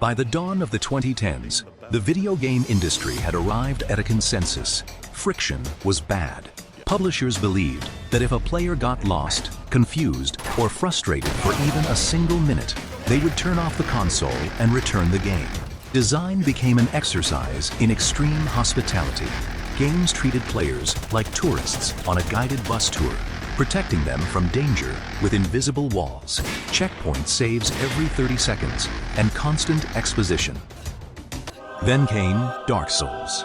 By the dawn of the 2010s, the video game industry had arrived at a consensus. Friction was bad. Publishers believed that if a player got lost, confused, or frustrated for even a single minute, they would turn off the console and return the game. Design became an exercise in extreme hospitality. Games treated players like tourists on a guided bus tour, protecting them from danger with invisible walls, checkpoint saves every 30 seconds, and constant exposition. Then came Dark Souls.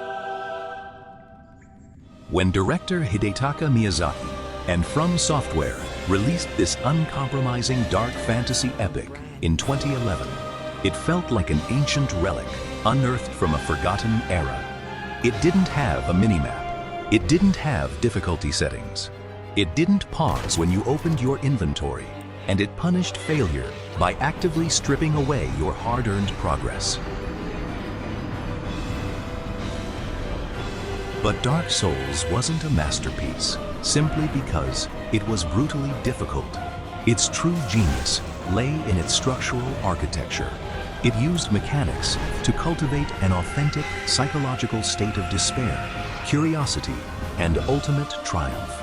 When director Hidetaka Miyazaki and FromSoftware released this uncompromising dark fantasy epic in 2011, it felt like an ancient relic unearthed from a forgotten era. It didn't have a minimap. It didn't have difficulty settings. It didn't pause when you opened your inventory, and it punished failure by actively stripping away your hard-earned progress. But Dark Souls wasn't a masterpiece simply because it was brutally difficult. Its true genius lay in its structural architecture. It used mechanics to cultivate an authentic psychological state of despair, curiosity, and ultimate triumph.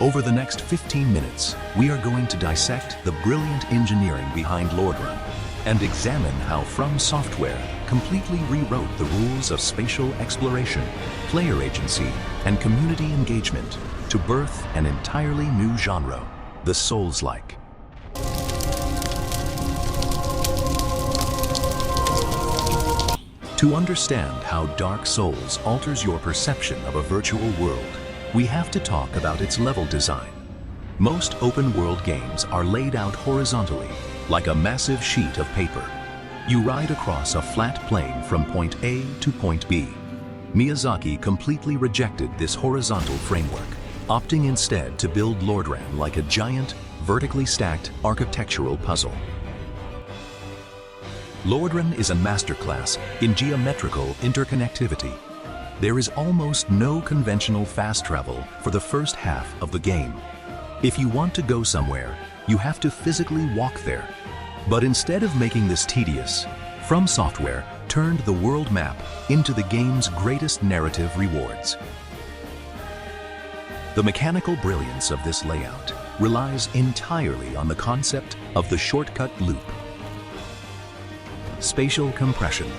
Over the next 15 minutes, we are going to dissect the brilliant engineering behind Lordran and examine how FromSoftware completely rewrote the rules of spatial exploration, player agency, and community engagement to birth an entirely new genre, the Soulslike. To understand how Dark Souls alters your perception of a virtual world, we have to talk about its level design. Most open-world games are laid out horizontally, like a massive sheet of paper. You ride across a flat plane from point A to point B. Miyazaki completely rejected this horizontal framework, opting instead to build Lordran like a giant, vertically stacked architectural puzzle. Lordran is a masterclass in geometrical interconnectivity. There is almost no conventional fast travel for the first half of the game. If you want to go somewhere, you have to physically walk there. But instead of making this tedious, FromSoftware turned the world map into the game's greatest narrative rewards. The mechanical brilliance of this layout relies entirely on the concept of the shortcut loop. Spatial compression.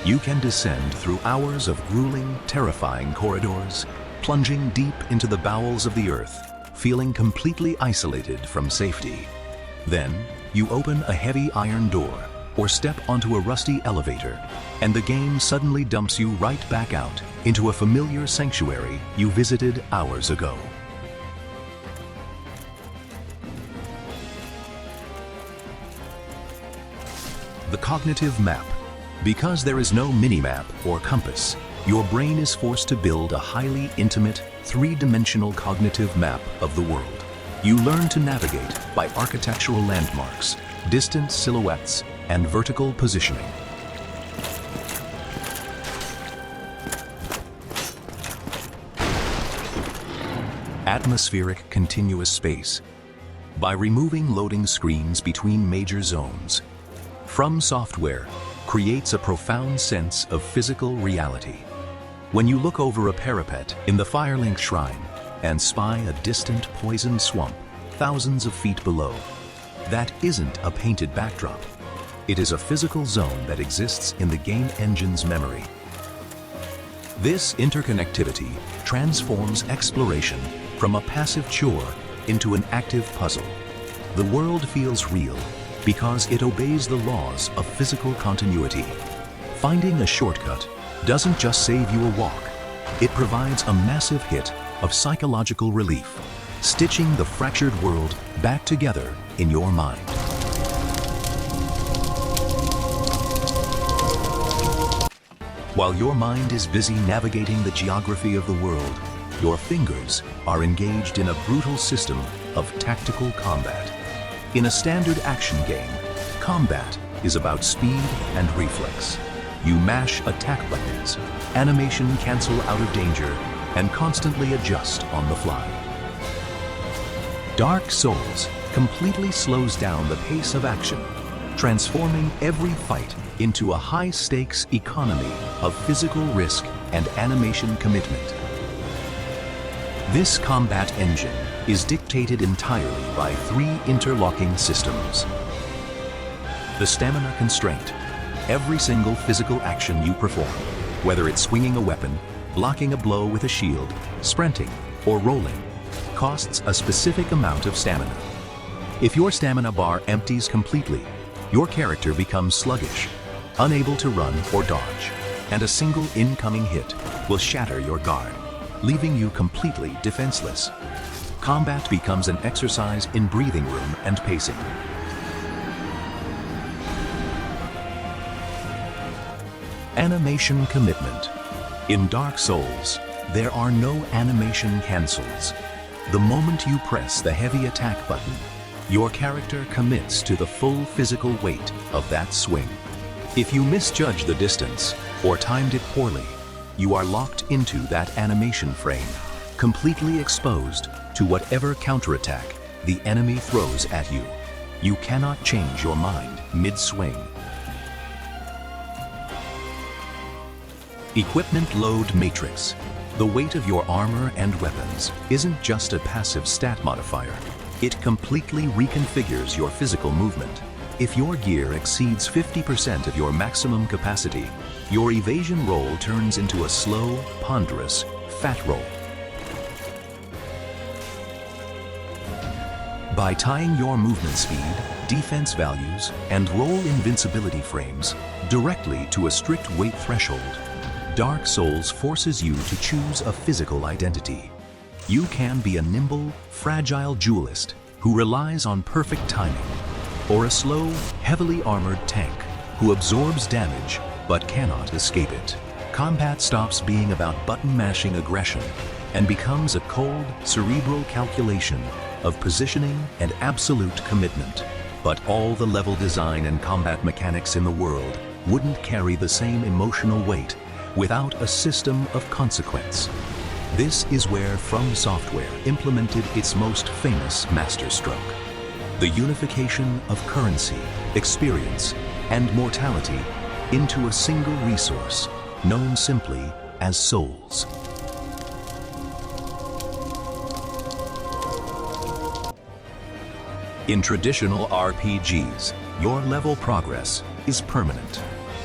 You can descend through hours of grueling, terrifying corridors, plunging deep into the bowels of the earth, feeling completely isolated from safety. Then, you open a heavy iron door or step onto a rusty elevator, and the game suddenly dumps you right back out into a familiar sanctuary you visited hours ago. The cognitive map. Because there is no minimap or compass, your brain is forced to build a highly intimate, three-dimensional cognitive map of the world. You learn to navigate by architectural landmarks, distant silhouettes, and vertical positioning. Atmospheric continuous space. By removing loading screens between major zones, FromSoftware creates a profound sense of physical reality. When you look over a parapet in the Firelink Shrine and spy a distant poison swamp thousands of feet below, that isn't a painted backdrop. It is a physical zone that exists in the game engine's memory. This interconnectivity transforms exploration from a passive chore into an active puzzle. The world feels real because it obeys the laws of physical continuity. Finding a shortcut doesn't just save you a walk, it provides a massive hit of psychological relief, stitching the fractured world back together in your mind. While your mind is busy navigating the geography of the world, your fingers are engaged in a brutal system of tactical combat. In a standard action game, combat is about speed and reflex. You mash attack buttons, animation cancel out of danger, and constantly adjust on the fly. Dark Souls completely slows down the pace of action, transforming every fight into a high-stakes economy of physical risk and animation commitment. This combat engine is dictated entirely by 3 interlocking systems. The stamina constraint. Every single physical action you perform, whether it's swinging a weapon, blocking a blow with a shield, sprinting, or rolling, costs a specific amount of stamina. If your stamina bar empties completely, your character becomes sluggish, unable to run or dodge, and a single incoming hit will shatter your guard, leaving you completely defenseless. Combat becomes an exercise in breathing room and pacing. Animation commitment. In Dark Souls, there are no animation cancels. The moment you press the heavy attack button, your character commits to the full physical weight of that swing. If you misjudge the distance or timed it poorly, you are locked into that animation frame, completely exposed to whatever counterattack the enemy throws at you. You cannot change your mind mid-swing. Equipment load matrix. The weight of your armor and weapons isn't just a passive stat modifier. It completely reconfigures your physical movement. If your gear exceeds 50% of your maximum capacity, your evasion roll turns into a slow, ponderous, fat roll. By tying your movement speed, defense values, and roll invincibility frames directly to a strict weight threshold, Dark Souls forces you to choose a physical identity. You can be a nimble, fragile duelist who relies on perfect timing, or a slow, heavily armored tank who absorbs damage but cannot escape it. Combat stops being about button-mashing aggression and becomes a cold, cerebral calculation of positioning and absolute commitment. But all the level design and combat mechanics in the world wouldn't carry the same emotional weight without a system of consequence. This is where FromSoftware implemented its most famous masterstroke: the unification of currency, experience, and mortality into a single resource known simply as souls. In traditional RPGs, your level progress is permanent.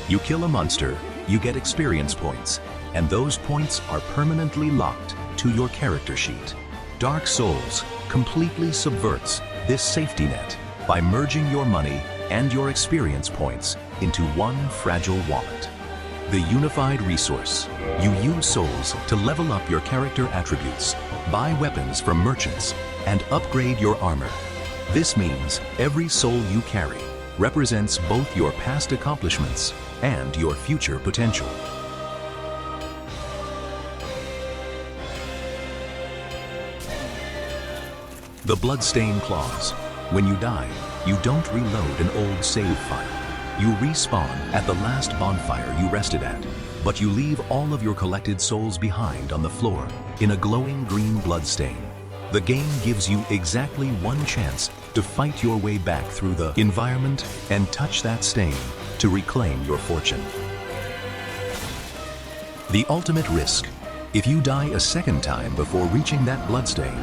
You kill a monster, you get experience points, and those points are permanently locked to your character sheet. Dark Souls completely subverts this safety net by merging your money and your experience points into one fragile wallet. The unified resource. You use souls to level up your character attributes, buy weapons from merchants, and upgrade your armor. This means every soul you carry represents both your past accomplishments and your future potential. The Bloodstain Clause. When you die, you don't reload an old save file. You respawn at the last bonfire you rested at, but you leave all of your collected souls behind on the floor in a glowing green bloodstain. The game gives you exactly one chance to fight your way back through the environment and touch that stain to reclaim your fortune. The ultimate risk. If you die a second time before reaching that bloodstain,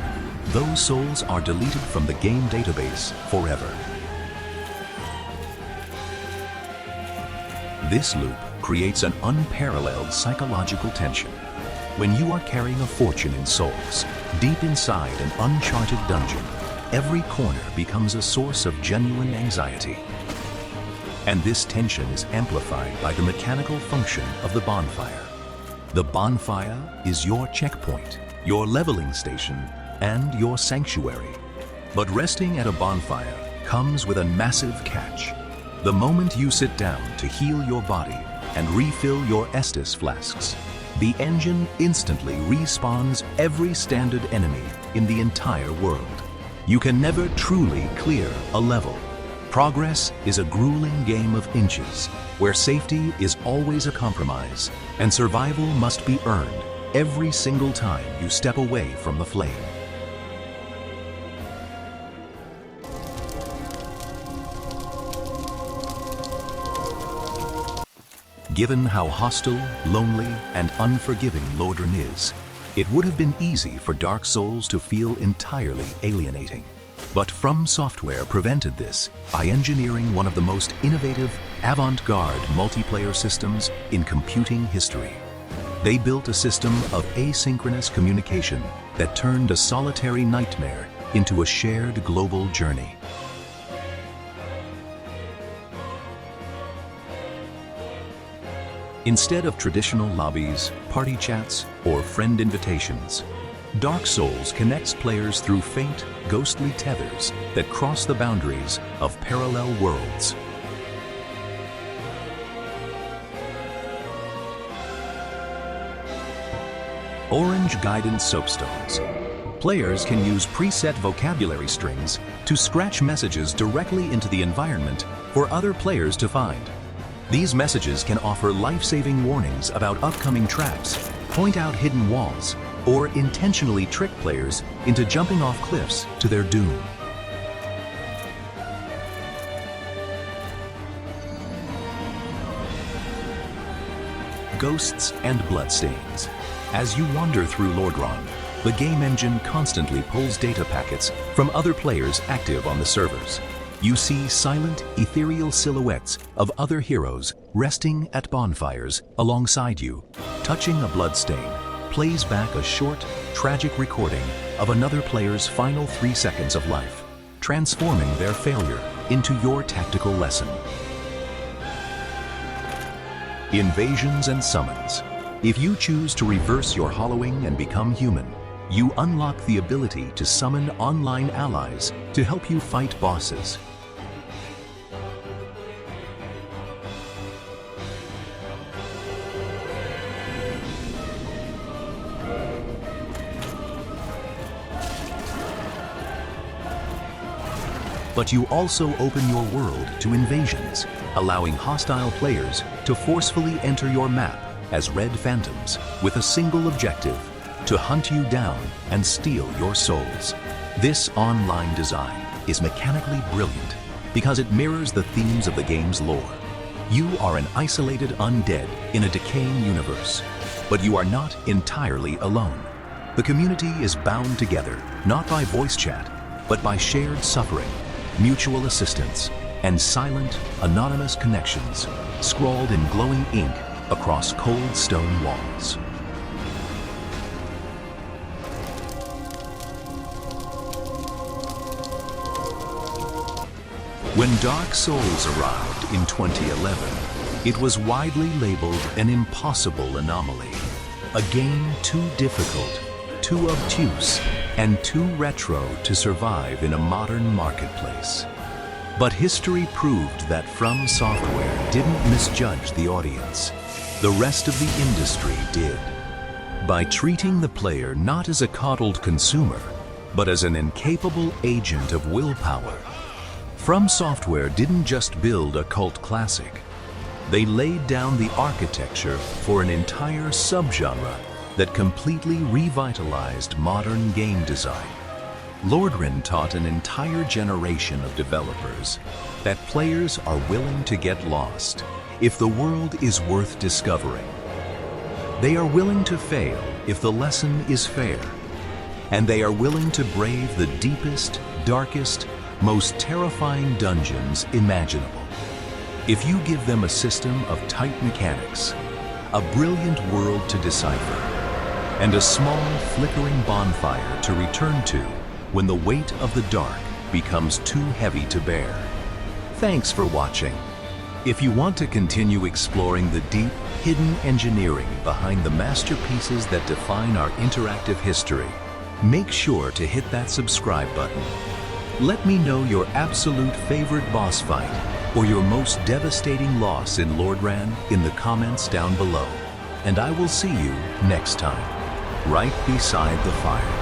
those souls are deleted from the game database forever. This loop creates an unparalleled psychological tension. When you are carrying a fortune in souls, deep inside an uncharted dungeon, every corner becomes a source of genuine anxiety. And this tension is amplified by the mechanical function of the bonfire. The bonfire is your checkpoint, your leveling station, and your sanctuary. But resting at a bonfire comes with a massive catch. The moment you sit down to heal your body and refill your Estus flasks, the engine instantly respawns every standard enemy in the entire world. You can never truly clear a level. Progress is a grueling game of inches, where safety is always a compromise, and survival must be earned every single time you step away from the flame. Given how hostile, lonely, and unforgiving Lordran is, it would have been easy for Dark Souls to feel entirely alienating. But FromSoftware prevented this by engineering one of the most innovative, avant-garde multiplayer systems in computing history. They built a system of asynchronous communication that turned a solitary nightmare into a shared global journey. Instead of traditional lobbies, party chats, or friend invitations, Dark Souls connects players through faint, ghostly tethers that cross the boundaries of parallel worlds. Orange Guidance Soapstones. Players can use preset vocabulary strings to scratch messages directly into the environment for other players to find. These messages can offer life-saving warnings about upcoming traps, point out hidden walls, or intentionally trick players into jumping off cliffs to their doom. Ghosts and bloodstains. As you wander through Lordran, the game engine constantly pulls data packets from other players active on the servers. You see silent, ethereal silhouettes of other heroes resting at bonfires alongside you. Touching a bloodstain plays back a short, tragic recording of another player's final 3 seconds of life, transforming their failure into your tactical lesson. Invasions and summons. If you choose to reverse your hollowing and become human, you unlock the ability to summon online allies to help you fight bosses. But you also open your world to invasions, allowing hostile players to forcefully enter your map as red phantoms with a single objective: to hunt you down and steal your souls. This online design is mechanically brilliant because it mirrors the themes of the game's lore. You are an isolated undead in a decaying universe, but you are not entirely alone. The community is bound together not by voice chat, but by shared suffering, mutual assistance, and silent, anonymous connections scrawled in glowing ink across cold stone walls. When Dark Souls arrived in 2011, it was widely labeled an impossible anomaly, a game too difficult, too obtuse, and too retro to survive in a modern marketplace. But history proved that FromSoftware didn't misjudge the audience. The rest of the industry did. By treating the player not as a coddled consumer, but as an incapable agent of willpower, FromSoftware didn't just build a cult classic. They laid down the architecture for an entire subgenre that completely revitalized modern game design. Lordran taught an entire generation of developers that players are willing to get lost if the world is worth discovering. They are willing to fail if the lesson is fair, and they are willing to brave the deepest, darkest, most terrifying dungeons imaginable. If you give them a system of tight mechanics, a brilliant world to decipher, and a small, flickering bonfire to return to when the weight of the dark becomes too heavy to bear. Thanks for watching. If you want to continue exploring the deep, hidden engineering behind the masterpieces that define our interactive history, make sure to hit that subscribe button. Let me know your absolute favorite boss fight or your most devastating loss in Lordran in the comments down below. And I will see you next time, right beside the fire.